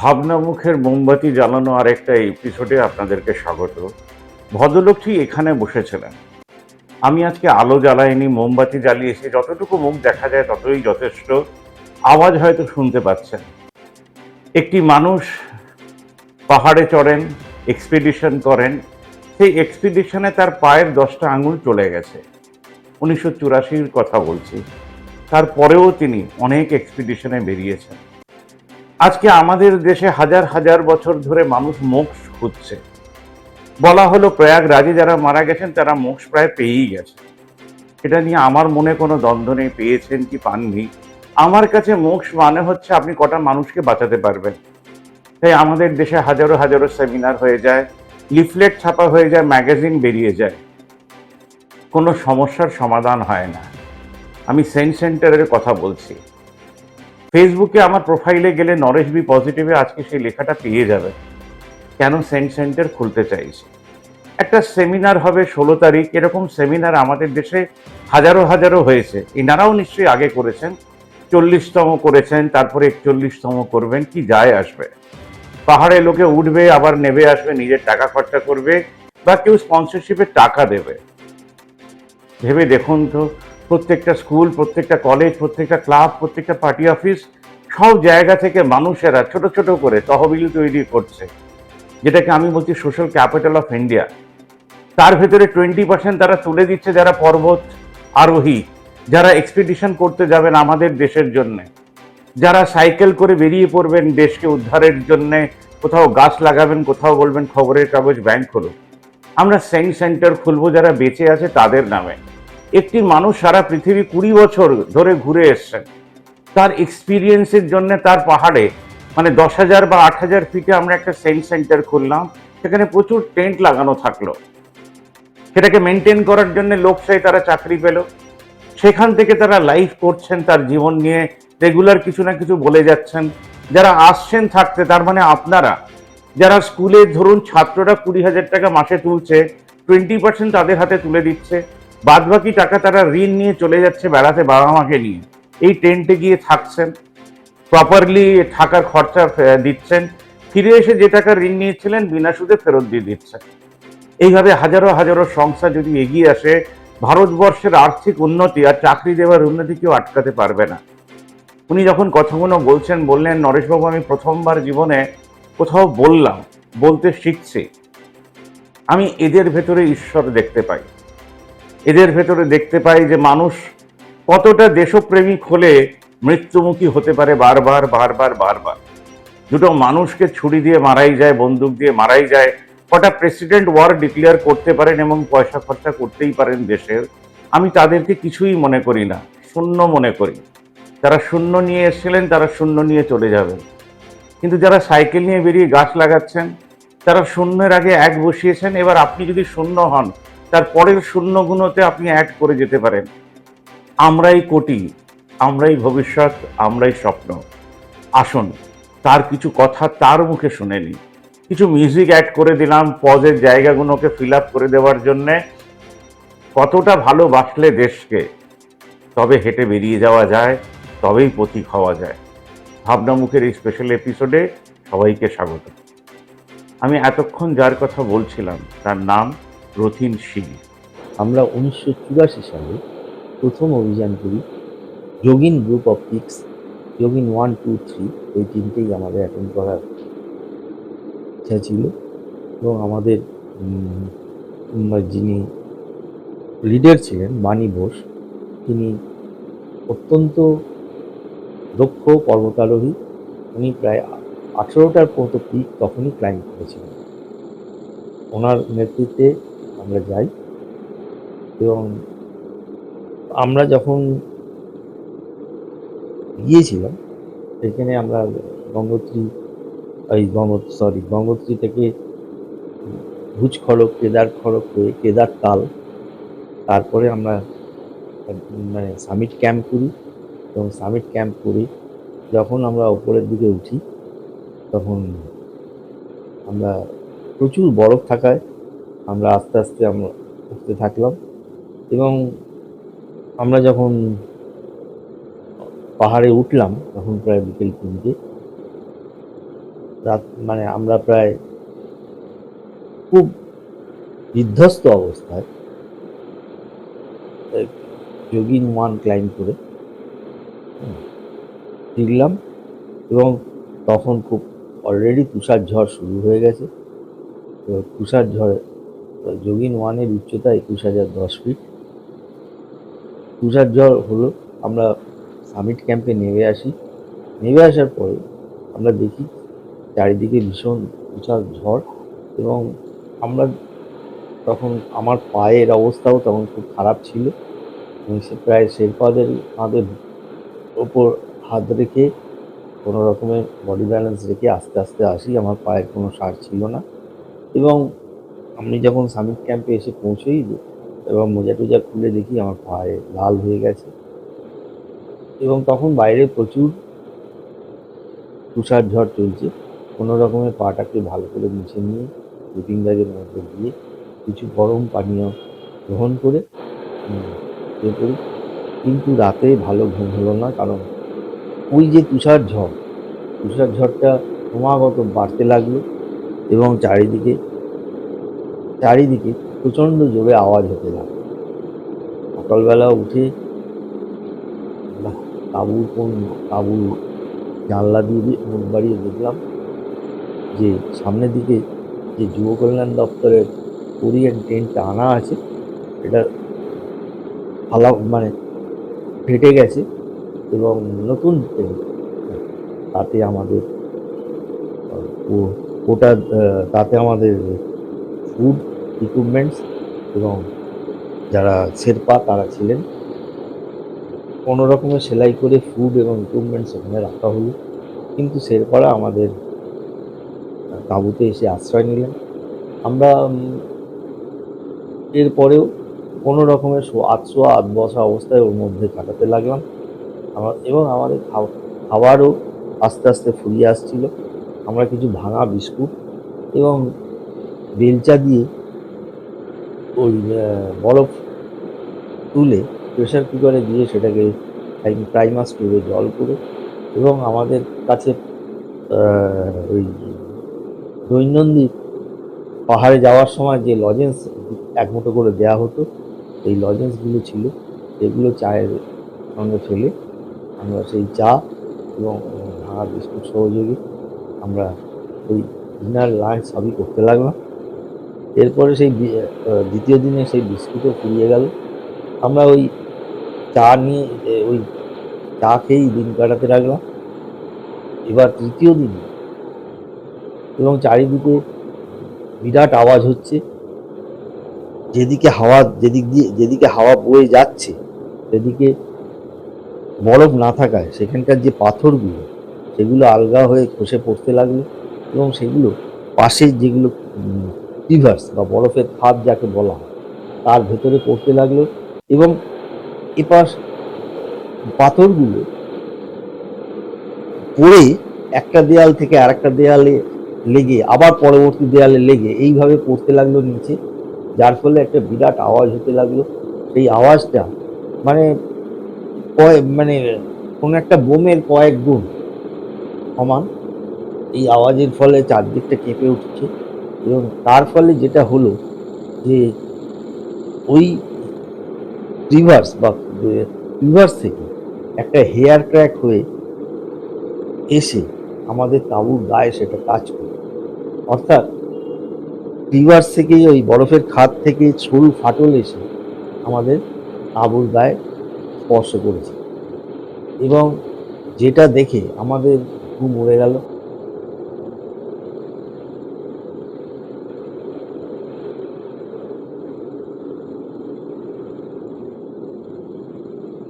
ভাবনামুখের মোমবাতি জ্বালানো আরেকটা এপিসোডে আপনাদেরকে স্বাগত। ভদ্রলোকটি এখানে বসেছিলেন। আমি আজকে আলো জ্বালাইনি, মোমবাতি জ্বালিয়েছি, যতটুকু মুখ দেখা যায় ততই যথেষ্ট। আওয়াজ হয়তো শুনতে পাচ্ছেন। একটি মানুষ পাহাড়ে চড়েন, এক্সপিডিশন করেন, সেই এক্সপিডিশনে তার পায়ের 10টা আঙুল চলে গেছে। 1984 কথা বলছি। তারপরেও তিনি অনেক এক্সপিডিশনে বেরিয়েছেন। আজকে আমাদের দেশে হাজার হাজার বছর ধরে মানুষ মোক্ষ খুঁজছে। বলা হলো প্রয়াগরাজে যারা মারা গেছেন তারা মোক্ষ প্রায় পেয়েই গেছে। এটা নিয়ে আমার মনে কোনো দ্বন্দ্ব নেই, পেয়েছেন কি পাননি। আমার কাছে মোক্ষ মানে হচ্ছে আপনি কটা মানুষকে বাঁচাতে পারবেন। তাই আমাদের দেশে হাজারো হাজারো সেমিনার হয়ে যায়, লিফলেট ছাপা হয়ে যায়, ম্যাগাজিন বেরিয়ে যায়, কোনো সমস্যার সমাধান হয় না। আমি সেন্ট সেন্টারের কথা বলছি। ফেসবুকে আমার প্রোফাইলে গেলে নরেশ বি পজিটিভে আজকে সেই লেখাটা পেয়ে যাবে, কেন সেন্ট সেন্টার খুলতে চাইছে। একটা সেমিনার হবে 16 তারিখ। এরকম সেমিনার আমাদের দেশে হাজারো হাজারো হয়েছে। এনারাও নিশ্চয়ই আগে করেছেন, 40তম করেছেন, তারপরে 41তম করবেন, কি যায় আসবে। পাহাড়ে লোকে উঠবে আবার নেবে আসবে, নিজের টাকা খরচা করবে বা কেউ স্পন্সরশিপের টাকা দেবে। ভেবে দেখুন তো, প্রত্যেকটা স্কুল, প্রত্যেকটা কলেজ, প্রত্যেকটা ক্লাব, প্রত্যেকটা পার্টি অফিস, সব জায়গা থেকে মানুষেরা ছোট ছোট করে তহবিল তৈরি করছে, যেটাকে আমি বলছি সোশ্যাল ক্যাপিটাল অফ ইন্ডিয়া। তার ভেতরে 20% তারা তুলে দিচ্ছে যারা পর্বত আরোহী, যারা এক্সপিডিশন করতে যাবেন আমাদের দেশের জন্য, যারা সাইকেল করে বেরিয়ে পড়বেন দেশকে উদ্ধারের জন্য, কোথাও গাছ লাগাবেন, কোথাও বলবেন খবরের কাগজ ব্যাংক হলো। আমরা সেন্ট সেন্টার খুলবো যারা বেঁচে আছে তাদের নামে। একটি মানুষ সারা পৃথিবী 20 বছর ধরে ঘুরে এসছেন, তার এক্সপিরিয়েন্সের জন্য তার পাহাড়ে মানে 10,000 বা 8,000 ফিটে আমরা একটা সেন্ট সেন্টার খুললাম। সেখানে প্রচুর টেন্ট লাগানো থাকলো, সেটাকে মেনটেন করার জন্য লোক চাই, তারা চাকরি পেল। সেখান থেকে তারা লাইফ করছেন, তার জীবন নিয়ে রেগুলার কিছু না কিছু বলে যাচ্ছেন। যারা আসছেন থাকতে, তার মানে আপনারা যারা স্কুলে ধরুন ছাত্ররা 20,000 টাকা মাসে তুলছে, 20% তাদের হাতে তুলে দিচ্ছে, বাদ বাকি টাকা তারা ঋণ নিয়ে চলে যাচ্ছে বেড়াতে বাবা মাকে নিয়ে। এই টেন্টে গিয়ে থাকছেন, প্রপারলি থাকার খরচা দিচ্ছেন, ফিরে এসে যে টাকা ঋণ নিয়েছিলেন বিনা সুদে ফেরত দিয়ে দিচ্ছেন। এইভাবে হাজারো হাজারো সংস্থা যদি এগিয়ে আসে, ভারতবর্ষের আর্থিক উন্নতি আর চাকরি দেওয়ার উন্নতি কেউ আটকাতে পারবে না। উনি যখন কথাগুলো বললেন, নরেশবাবু আমি প্রথমবার জীবনে কোথাও বলতে শিখছি। আমি এদের ভেতরে ঈশ্বর দেখতে পাই। এদের ভেতরে দেখতে পাই যে মানুষ কতটা দেশপ্রেমিক হলে মৃত্যুমুখী হতে পারে বারবার বারবার বারবার। দুটো মানুষকে ছুরি দিয়ে মারাই যায়, বন্দুক দিয়ে মারাই যায়, কটা প্রেসিডেন্ট ওয়ার ডিক্লেয়ার করতে পারেন এবং পয়সা খরচা করতেই পারেন দেশের। আমি তাদেরকে কিছুই মনে করি না, শূন্য মনে করি। তারা শূন্য নিয়ে এসেছিলেন, তারা শূন্য নিয়ে চলে যাবেন। কিন্তু যারা সাইকেল নিয়ে বেরিয়ে গাছ লাগাচ্ছেন, তারা শূন্যের আগে এক বসিয়েছেন। এবার আপনি যদি শূন্য হন, তার পরের শূন্যগুলোতে আপনি অ্যাড করে যেতে পারেন। আমরাই কোটি, আমরাই ভবিষ্যৎ, আমরাই স্বপ্ন। আসুন তার কিছু কথা তার মুখে শুনে নিই। কিছু মিউজিক অ্যাড করে দিলাম পজের জায়গাগুলোকে ফিল আপ করে দেওয়ার জন্যে। কতটা ভালোবাসলে দেশকে তবে হেঁটে বেরিয়ে যাওয়া যায়, তবেই পথিক হওয়া যায়। ভাবনামুখের এই স্পেশাল এপিসোডে সবাইকে স্বাগত। আমি এতক্ষণ যার কথা বলছিলাম তার নাম রথিন শীল। আমরা 1984 সালে প্রথম অভিযান করি। Jogin group of peaks, Jogin 1, 2, 3 এই তিনটেই আমাদের অ্যাটেন্ড করার ইচ্ছা ছিল। এবং আমাদের যিনি লিডার ছিলেন বাণী বোস, তিনি অত্যন্ত দক্ষ পর্বতারোহী। উনি প্রায় 18টার মতো পিক তখনই ক্লাইম্ব করেছিলেন। ওনার নেতৃত্বে আমরা যাই এবং আমরা যখন গিয়েছিলাম সেখানে আমরা গঙ্গোত্রী গঙ্গোত্রী থেকে ভুজ খড়ক, কেদার খড়ক হয়ে কেদার তাল, তারপরে আমরা মানে সামিট ক্যাম্প করি এবং সামিট ক্যাম্প করে যখন আমরা ওপরের দিকে উঠি তখন আমরা প্রচুর বরফ থাকায় আমরা আস্তে আস্তে আমরা উঠতে থাকলাম এবং আমরা যখন পাহাড়ে উঠলাম তখন প্রায় বিকেল 3টে রাত, মানে আমরা প্রায় খুব বিধ্বস্ত অবস্থায় যোগিন 1 ক্লাইম্ব করে ফিরলাম এবং তখন খুব অলরেডি তুষার ঝড় শুরু হয়ে গেছে। তো তুষার ঝড়ে যোগিন 1-এর উচ্চতা 21,010 ফিট। তুষার ঝড় হলো, আমরা সামিট ক্যাম্পে নেমে আসি। নেমে আসার পরে আমরা দেখি চারিদিকে ভীষণ তুষার ঝড় এবং আমরা তখন আমার পায়ের অবস্থাও তখন খুব খারাপ ছিল এবং সে প্রায় শেরপাদের কাঁধের ওপর হাত রেখে কোনো রকমের বডি ব্যালেন্স রেখে আস্তে আস্তে আসি। আমার পায়ের কোনো সার ছিল না এবং আমি যখন সামিট ক্যাম্পে এসে পৌঁছই এবং মোজা টোজা খুলে দেখি আমার পায়ে লাল হয়ে গেছে এবং তখন বাইরে প্রচুর তুষার ঝড় চলছে। কোনো রকমের পাটাকে ভালো করে মুছে নিয়ে স্লিপিং ব্যাগের মধ্যে দিয়ে কিছু গরম পানীয় গ্রহণ করে শুয়ে পড়ি। কিন্তু রাতে ভালো ঘুম হলো না, কারণ ওই যে তুষার ঝড়টা ক্রমাগত বাড়তে লাগলো এবং চারিদিকে প্রচণ্ড জোরে আওয়াজ হতে লাগলো। সকালবেলা উঠে তাঁবুর জানলা দিয়ে মুখ বাড়িয়ে দেখলাম যে সামনের দিকে যে যুব কল্যাণ দপ্তরের কোরিয়ান টেন্টটা আনা আছে এটা মানে ফেটে গেছে এবং নতুন টেন্ট, তাতে আমাদের তাতে আমাদের ফুড ইকুইপমেন্টস এবং যারা শেরপা তারা ছিলেন, কোনো রকমের সেলাই করে ফুড এবং ইকুইপমেন্টস ওখানে রাখা হলো। কিন্তু শেরপারা আমাদের তাঁবুতে এসে আশ্রয় নিলেন। আমরা এরপরেও কোনো রকমের আধ বসা অবস্থায় ওর মধ্যে কাটাতে লাগলাম এবং আমাদের খাবারও আস্তে আস্তে ফুরিয়ে আসছিল। আমরা কিছু ভাঙা বিস্কুট এবং বেলচা দিয়ে ওই বরফ তুলে প্রেশার কুকারে দিয়ে সেটাকে প্রাইমার স্টোরে জল করে এবং আমাদের কাছে ওই দৈনন্দিন পাহাড়ে যাওয়ার সময় যে লজেন্স 1 মুঠো করে দেওয়া হতো, এই লজেন্সগুলো ছিল, এগুলো চায়ের সঙ্গে ফেলে আমরা সেই চা এবং ভাঙা বিস্কুট সহযোগে আমরা ওই ডিনার লাঞ্চ সবই করতে লাগলাম। এরপরে সেই দ্বিতীয় দিনে সেই বিস্কুটও ফুরিয়ে গেল। আমরা ওই চা খেয়েই দিন কাটাতে লাগলাম। এবার তৃতীয় দিন এবং চারিদিকে বিরাট আওয়াজ হচ্ছে, যেদিকে হাওয়া বয়ে যাচ্ছে সেদিকে বরফ না থাকায় সেখানকার যে পাথরগুলো সেগুলো আলগা হয়ে খসে পড়তে লাগলো এবং সেগুলো পাশের যেগুলো রিভার্স বা বরফের খাদ যাকে বলা হয় তার ভেতরে পড়তে লাগলো এবং এপাশ পাথরগুলো পড়ে একটা দেয়াল থেকে আরেকটা দেয়ালে লেগে আবার পরবর্তী দেয়ালে লেগে এইভাবে পড়তে লাগলো নিচে, যার ফলে একটা বিরাট আওয়াজ হতে লাগলো। সেই আওয়াজটা মানে কোনো একটা বোমের কয়েক গুণ সমান। এই আওয়াজের ফলে চারদিকটা কেঁপে উঠছে এবং তার ফলে যেটা হলো যে ওই রিভার্স থেকে একটা হেয়ার ক্র্যাক হয়ে এসে আমাদের তাঁবুর গায়ে সেটা কাজ করে, অর্থাৎ রিভার্স থেকে ওই বরফের খাদ থেকে সরু ফাটল এসে আমাদের তাঁবুর গায়ে স্পর্শ করেছে এবং যেটা দেখে আমাদের ঘুম উড়ে গেল।